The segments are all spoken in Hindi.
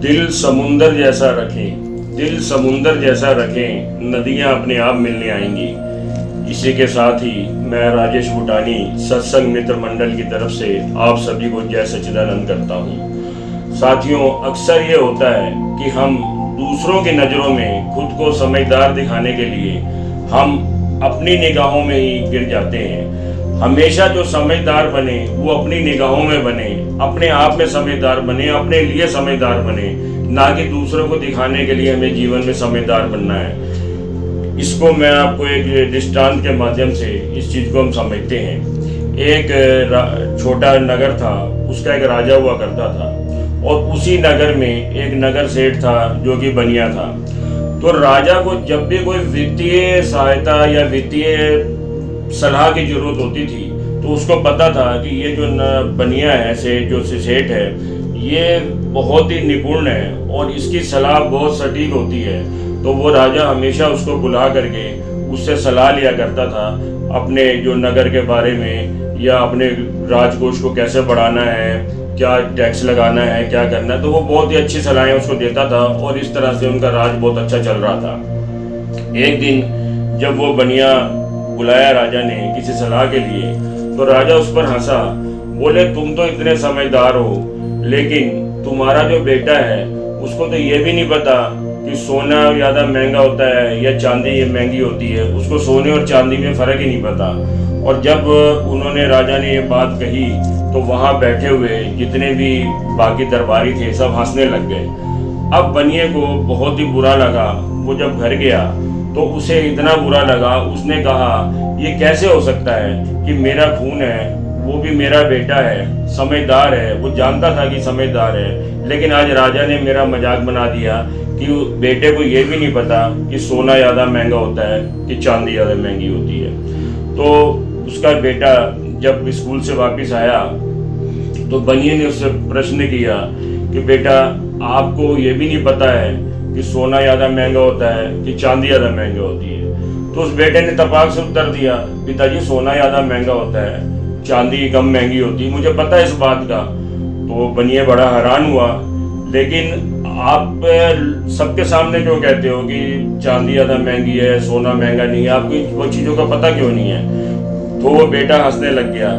दिल समुंदर जैसा रखें, दिल समुंदर जैसा रखें, नदियां अपने आप मिलने आएंगी। इसी के साथ ही मैं राजेश भूटानी सत्संग मित्र मंडल की तरफ से आप सभी को जय सच्चिदानंद करता हूँ। साथियों, अक्सर ये होता है कि हम दूसरों की नज़रों में खुद को समझदार दिखाने के लिए हम अपनी निगाहों में ही गिर जाते हैं। हमेशा जो समझदार बने वो अपनी निगाहों में बने, अपने आप में समझदार बने, अपने लिए समझदार बने, ना कि दूसरों को दिखाने के लिए हमें जीवन में समझदार बनना है। इसको मैं आपको एक दृष्टांत के माध्यम से इस चीज़ को हम समझते हैं। एक छोटा नगर था, उसका एक राजा हुआ करता था और उसी नगर में एक नगर सेठ था जो कि बनिया था। तो राजा को जब भी कोई वित्तीय सहायता या वित्तीय सलाह की जरूरत होती थी तो उसको पता था कि ये जो बनिया है जो सेठ है, ये बहुत ही निपुण है और इसकी सलाह बहुत सटीक होती है। तो वो राजा हमेशा उसको बुला करके उससे सलाह लिया करता था अपने जो नगर के बारे में, या अपने राजकोष को कैसे बढ़ाना है, क्या टैक्स लगाना है, क्या करना है। तो वो बहुत ही अच्छी सलाहें उसको देता था और इस तरह से उनका राज बहुत अच्छा चल रहा था। एक दिन जब वो बनिया बुलाया राजा ने किसी सलाह के लिए, तो राजा उस पर हंसा, बोले तुम तो इतने समझदार हो, लेकिन तुम्हारा जो बेटा है उसको तो ये भी नहीं पता कि सोना ज़्यादा महंगा होता है या चांदी महंगी होती है। उसको सोने और चांदी में फ़र्क ही नहीं पता। और जब उन्होंने राजा ने ये बात कही तो वहाँ बैठे हुए जितने भी बाकी दरबारी थे सब हंसने लग गए। अब बनिए को बहुत ही बुरा लगा। वो जब घर गया तो उसे इतना बुरा लगा, उसने कहा ये कैसे हो सकता है कि मेरा खून है, वो भी मेरा बेटा है, समझदार है, वो जानता था कि समझदार है, लेकिन आज राजा ने मेरा मजाक बना दिया कि बेटे को ये भी नहीं पता कि सोना ज़्यादा महंगा होता है कि चांदी ज़्यादा महंगी होती है। तो उसका बेटा जब स्कूल से वापस आया तो बनिए ने उससे प्रश्न किया कि बेटा आपको ये भी नहीं पता है कि सोना ज़्यादा महंगा होता है कि चांदी ज़्यादा महंगी होती है। तो उस बेटे ने तपाक से उत्तर दिया, पिताजी सोना ज़्यादा महंगा होता है, चांदी कम महंगी होती है, मुझे पता है इस बात का। तो बनिए बड़ा हैरान हुआ, लेकिन आप सबके सामने क्यों कहते हो कि चांदी ज़्यादा महंगी है, सोना महंगा नहीं है, आपको वो चीज़ों का पता क्यों नहीं है। तो वो बेटा हंसने लग गया।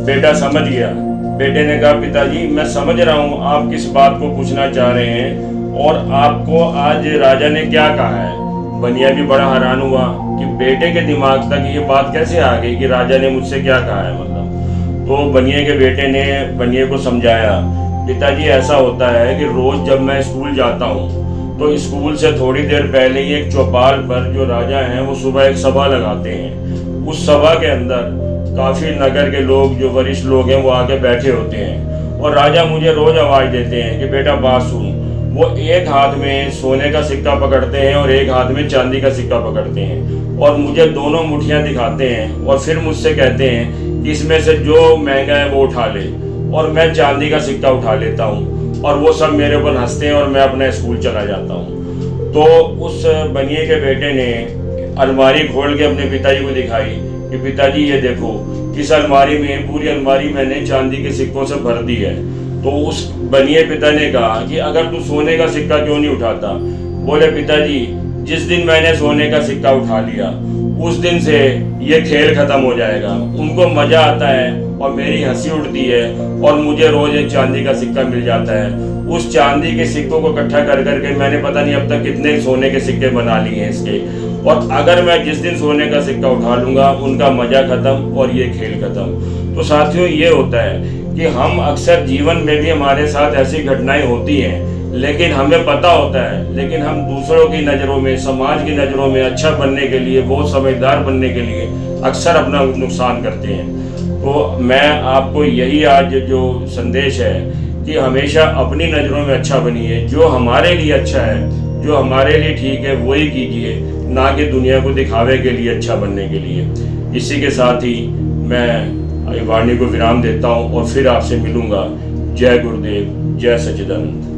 बेटा समझ गया। बेटे ने कहा पिताजी मैं समझ रहा हूँ आप किस बात को पूछना चाह रहे हैं और आपको आज राजा ने क्या कहा है। बनिया भी बड़ा हैरान हुआ कि बेटे के दिमाग तक ये बात कैसे आ गई कि राजा ने मुझसे क्या कहा है, मतलब। तो बनिए के बेटे ने बनिए को समझाया, पिताजी ऐसा होता है कि रोज़ जब मैं स्कूल जाता हूँ तो स्कूल से थोड़ी देर पहले ही एक चौपाल पर जो राजा हैं वो सुबह एक सभा लगाते हैं। उस सभा के अंदर काफ़ी नगर के लोग जो वरिष्ठ लोग हैं वो आके बैठे होते हैं और राजा मुझे रोज़ आवाज़ देते हैं कि बेटा बात सुन। वो एक हाथ में सोने का सिक्का पकड़ते हैं और एक हाथ में चांदी का सिक्का पकड़ते हैं और मुझे दोनों मुठियाँ दिखाते हैं और फिर मुझसे कहते हैं कि इसमें से जो महंगा है वो उठा ले, और मैं चांदी का सिक्का उठा लेता हूँ और वो सब मेरे ऊपर हंसते हैं और मैं अपना स्कूल चला जाता हूँ। तो उस बनिए के बेटे ने अलमारी खोल के अपने पिताजी को दिखाई कि पिताजी ये देखो, इस अलमारी में पूरी अलमारी मैंने चांदी के सिक्कों से भर दी है। तो उस बनिए पिता ने कहा कि अगर तू सोने का सिक्का क्यों नहीं उठाता। बोले पिताजी जिस दिन मैंने सोने का सिक्का उठा लिया उस दिन से ये खेल खत्म हो जाएगा। उनको मजा आता है और मेरी हंसी उठती है और मुझे रोज एक चांदी का सिक्का मिल जाता है। उस चांदी के सिक्कों को इकट्ठा कर करके मैंने पता नहीं अब तक कितने सोने के सिक्के बना लिए हैं इसके, और अगर मैं जिस दिन सोने का सिक्का उठा लूंगा उनका मजा खत्म और ये खेल खत्म। तो साथियों, ये होता है कि हम अक्सर जीवन में भी हमारे साथ ऐसी घटनाएं होती हैं, लेकिन हमें पता होता है, लेकिन हम दूसरों की नज़रों में, समाज की नज़रों में अच्छा बनने के लिए, बहुत समझदार बनने के लिए अक्सर अपना नुकसान करते हैं। तो मैं आपको यही आज जो संदेश है कि हमेशा अपनी नज़रों में अच्छा बनिए। जो हमारे लिए अच्छा है, जो हमारे लिए ठीक है वही कीजिए, ना कि दुनिया को दिखावे के लिए अच्छा बनने के लिए। इसी के साथ ही मैं वाणी को विराम देता हूँ और फिर आपसे मिलूँगा। जय गुरुदेव, जय सच्चिदानंद।